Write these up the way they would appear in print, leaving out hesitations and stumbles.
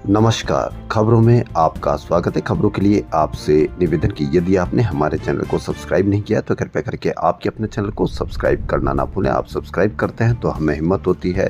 नमस्कार, खबरों में आपका स्वागत है। खबरों के लिए आपसे निवेदन की यदि आपने हमारे चैनल को सब्सक्राइब नहीं किया तो कृपया करके आपके अपने चैनल को सब्सक्राइब करना ना भूलें। आप सब्सक्राइब करते हैं तो हमें हिम्मत होती है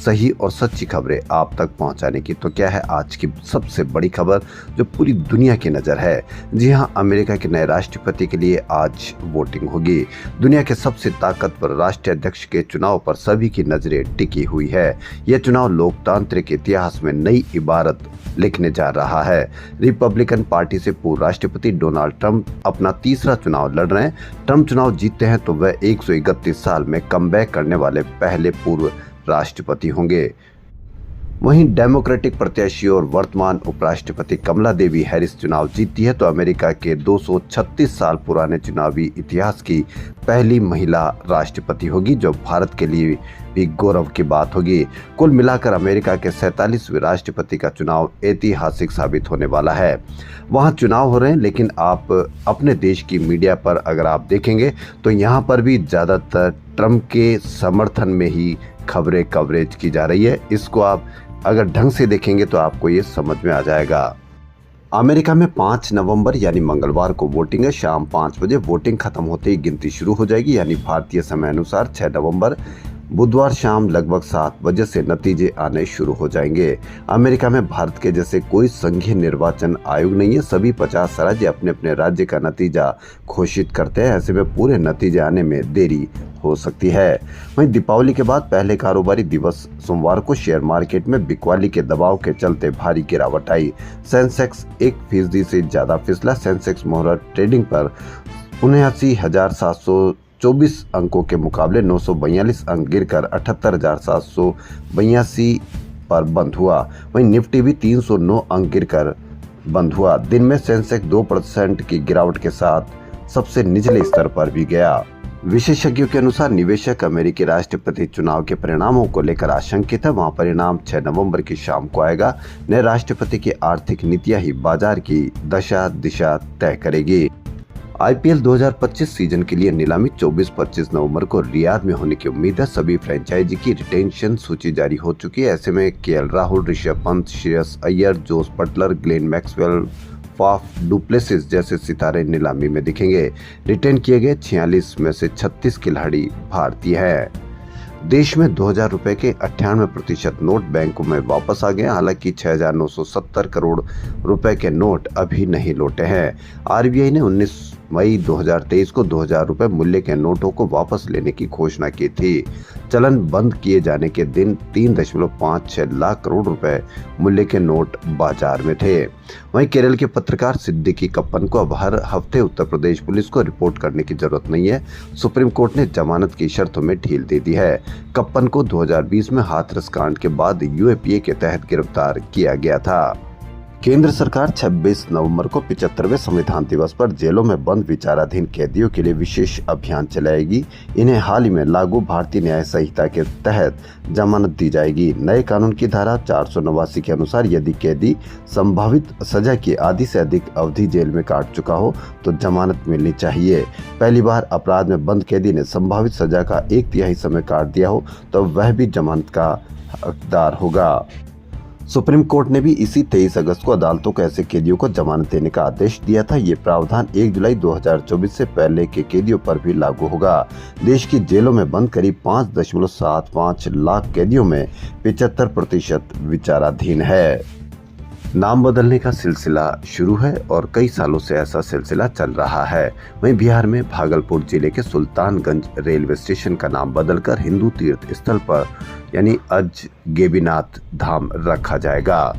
सही और सच्ची खबरें आप तक पहुंचाने की। तो क्या है आज की सबसे बड़ी खबर जो पूरी दुनिया की नज़र है। जी हाँ, अमेरिका के नए राष्ट्रपति के लिए आज वोटिंग होगी। दुनिया के सबसे ताकतवर राष्ट्रीय अध्यक्ष के चुनाव पर सभी की नजरें टिकी हुई है। यह चुनाव लोकतांत्रिक इतिहास में नई इबारत लिखने जा रहा है। रिपब्लिकन पार्टी से पूर्व राष्ट्रपति डोनाल्ड ट्रंप अपना तीसरा चुनाव लड़ रहे हैं। ट्रंप चुनाव जीतते हैं तो वह 131 साल में कमबैक करने वाले पहले पूर्व राष्ट्रपति होंगे। वहीं डेमोक्रेटिक प्रत्याशी और वर्तमान उपराष्ट्रपति कमला देवी हैरिस चुनाव जीतती है तो अमेरिका के 236 साल पुराने चुनावी इतिहास की पहली महिला राष्ट्रपति होगी, जो भारत के लिए भी गौरव की बात होगी। कुल मिलाकर अमेरिका के 47वें राष्ट्रपति का चुनाव ऐतिहासिक साबित होने वाला है। वहां चुनाव हो रहे हैं, लेकिन आप अपने देश की मीडिया पर अगर आप देखेंगे तो यहाँ पर भी ज़्यादातर ट्रंप के समर्थन में ही खबरें कवरेज की जा रही है। इसको आप अगर ढंग से देखेंगे तो आपको ये समझ में आ जाएगा। अमेरिका में 5 नवंबर यानी मंगलवार को वोटिंग है। शाम 5 बजे वोटिंग खत्म होते ही गिनती शुरू हो जाएगी, यानी भारतीय समय अनुसार 6 नवंबर बुधवार शाम लगभग 7 बजे से नतीजे आने शुरू हो जाएंगे। अमेरिका में भारत के जैसे कोई संघीय निर्वाचन आयोग नहीं है। सभी 50 राज्य अपने अपने राज्य का नतीजा घोषित करते हैं। ऐसे में पूरे नतीजे आने में देरी हो सकती है। वहीं दीपावली के बाद पहले कारोबारी दिवस सोमवार को शेयर मार्केट में बिकवाली के दबाव के चलते भारी गिरावट आई। सेंसेक्स 1% से ज्यादा फिसला। सेंसेक्स मुहूर्त ट्रेडिंग पर 79,724 अंकों के मुकाबले 942 अंक गिरकर 78,782 पर बंद हुआ। वहीं निफ्टी भी 309 अंक गिरकर बंद हुआ। दिन में सेंसेक्स 2% की गिरावट के साथ सबसे निचले स्तर पर भी गया। विशेषज्ञों के अनुसार निवेशक अमेरिकी राष्ट्रपति चुनाव के परिणामों को लेकर आशंकित है। वहां परिणाम 6 नवंबर की शाम को आएगा। नए राष्ट्रपति की आर्थिक नीतियां ही बाजार की दशा दिशा तय करेगी। आईपीएल 2025 सीजन के लिए नीलामी 24-25 नवंबर को रियाद में होने की उम्मीद है। सभी फ्रेंचाइजी की रिटेंशन सूची जारी हो चुकी है। ऐसे में KL Rahul, Rishabh Pant, Shreyas Iyer, Jos Buttler, Glenn Maxwell, Faf du Plessis जैसे सितारे नीलामी में दिखेंगे। रिटेन किए गए 46 में से 36 खिलाड़ी भारतीय हैं। देश में 2000 रुपए के 98% नोट बैंकों में वापस आ गए। हालांकि 6,970 करोड़ रुपए के नोट अभी नहीं लौटे हैं। आरबीआई ने 19 मई 2023 को 2000 रुपए मूल्य के नोटों को वापस लेने की घोषणा की थी। चलन बंद किए जाने के दिन 3.56 लाख करोड़ रुपए मूल्य के नोट बाजार में थे। वहीं केरल के पत्रकार सिद्दीकी कप्पन को अब हर हफ्ते उत्तर प्रदेश पुलिस को रिपोर्ट करने की जरूरत नहीं है। सुप्रीम कोर्ट ने जमानत की शर्तों में ढील दे दी है। कप्पन को 2020 में हाथरस कांड के बाद यूएपीए के तहत गिरफ्तार किया गया था। केंद्र सरकार 26 नवंबर को 75वें संविधान दिवस पर जेलों में बंद विचाराधीन कैदियों के लिए विशेष अभियान चलाएगी। इन्हें हाल ही में लागू भारतीय न्याय संहिता के तहत जमानत दी जाएगी। नए कानून की धारा 489 के अनुसार यदि कैदी संभावित सजा की आधी से अधिक अवधि जेल में काट चुका हो तो जमानत मिलनी चाहिए। पहली बार अपराध में बंद कैदी ने संभावित सजा का 1/3 समय काट दिया हो तो वह भी जमानत का हकदार होगा। सुप्रीम कोर्ट ने भी इसी 23 अगस्त को अदालतों को ऐसे कैदियों को जमानत देने का आदेश दिया था। ये प्रावधान 1 जुलाई 2024 से पहले के कैदियों पर भी लागू होगा। देश की जेलों में बंद करीब 5.75 लाख कैदियों में 75% विचाराधीन है। नाम बदलने का सिलसिला शुरू है और कई सालों से ऐसा सिलसिला चल रहा है। वहीं बिहार में भागलपुर जिले के सुल्तानगंज रेलवे स्टेशन का नाम बदलकर हिंदू तीर्थ स्थल पर यानी अजगैबीनाथ धाम रखा जाएगा।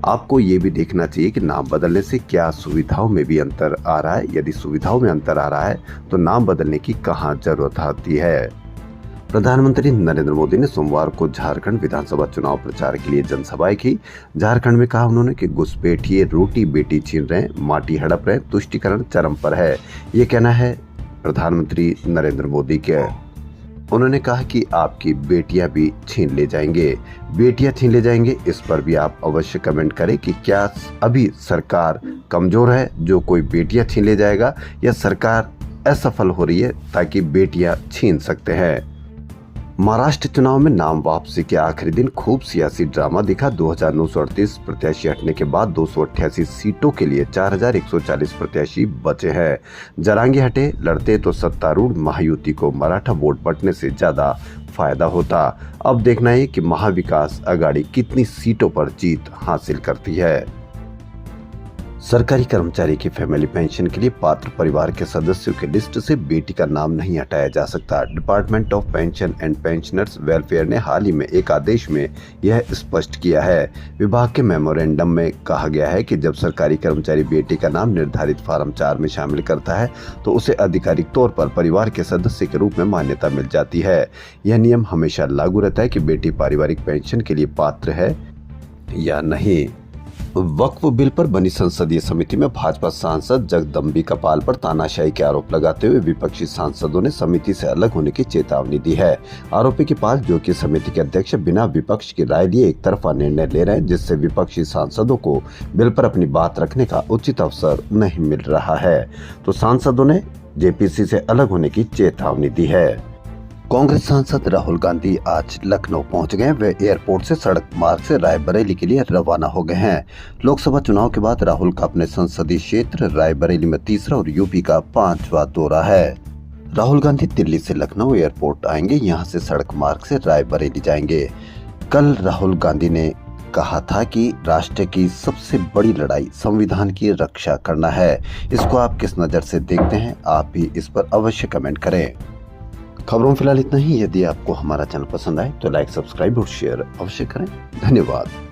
आपको ये भी देखना चाहिए कि नाम बदलने से क्या सुविधाओं में भी अंतर आ रहा है। यदि सुविधाओं में अंतर आ रहा है तो नाम बदलने की कहाँ जरूरत आती है। प्रधानमंत्री नरेंद्र मोदी ने सोमवार को झारखंड विधानसभा चुनाव प्रचार के लिए जनसभाएं की। झारखंड में कहा उन्होंने कि घुसपैठिए रोटी बेटी छीन रहे हैं, माटी हड़प रहे हैं, तुष्टीकरण चरम पर है। ये कहना है प्रधानमंत्री नरेंद्र मोदी के। उन्होंने कहा कि आपकी बेटियां भी छीन ले जाएंगे। बेटियां छीन ले जाएंगे, इस पर भी आप अवश्य कमेंट करें कि क्या अभी सरकार कमजोर है जो कोई बेटियां छीन ले जाएगा, या सरकार असफल हो रही है ताकि बेटियां छीन सकते हैं। महाराष्ट्र चुनाव में नाम वापसी के आखिरी दिन खूब सियासी ड्रामा दिखा। 2,938 प्रत्याशी हटने के बाद 288 सीटों के लिए 4,140 प्रत्याशी बचे हैं। जरांगे हटे लड़ते तो सत्तारूढ़ महायुति को मराठा वोट बंटने से ज्यादा फायदा होता। अब देखना है कि महाविकास आघाड़ी कितनी सीटों पर जीत हासिल करती है। सरकारी कर्मचारी की फैमिली पेंशन के लिए पात्र परिवार के सदस्यों की लिस्ट से बेटी का नाम नहीं हटाया जा सकता। Department of pension and pensioners welfare ने हाल ही में एक आदेश में यह स्पष्ट किया है। विभाग के मेमोरेंडम में कहा गया है कि जब सरकारी कर्मचारी बेटी का नाम निर्धारित फॉर्म 4 में शामिल करता है तो उसे आधिकारिक तौर पर परिवार के सदस्य के रूप में मान्यता मिल जाती है। यह नियम हमेशा लागू रहता है कि बेटी पारिवारिक पेंशन के लिए पात्र है या नहीं। वक्फ बिल पर बनी संसदीय समिति में भाजपा सांसद जगदम्बिका पाल पर तानाशाही के आरोप लगाते हुए विपक्षी सांसदों ने समिति से अलग होने की चेतावनी दी है। आरोपी की पाल, जो कि समिति के अध्यक्ष, बिना विपक्ष की राय लिए एक तरफा निर्णय ले रहे हैं, जिससे विपक्षी सांसदों को बिल पर अपनी बात रखने का उचित अवसर नहीं मिल रहा है। तो सांसदों ने जेपीसी से अलग होने की चेतावनी दी है। कांग्रेस सांसद राहुल गांधी आज लखनऊ पहुंच गए। वे एयरपोर्ट से सड़क मार्ग से रायबरेली के लिए रवाना हो गए हैं। लोकसभा चुनाव के बाद राहुल का अपने संसदीय क्षेत्र रायबरेली में तीसरा और यूपी का 5वां दौरा है। राहुल गांधी दिल्ली से लखनऊ एयरपोर्ट आएंगे, यहां से सड़क मार्ग से रायबरेली जाएंगे। कल राहुल गांधी ने कहा था कि राष्ट्र की सबसे बड़ी लड़ाई संविधान की रक्षा करना है। इसको आप किस नजर से देखते हैं? आप भी इस पर अवश्य कमेंट करें। खबरों में फिलहाल इतना ही। यदि आपको हमारा चैनल पसंद आए तो लाइक, सब्सक्राइब और शेयर अवश्य करें। धन्यवाद।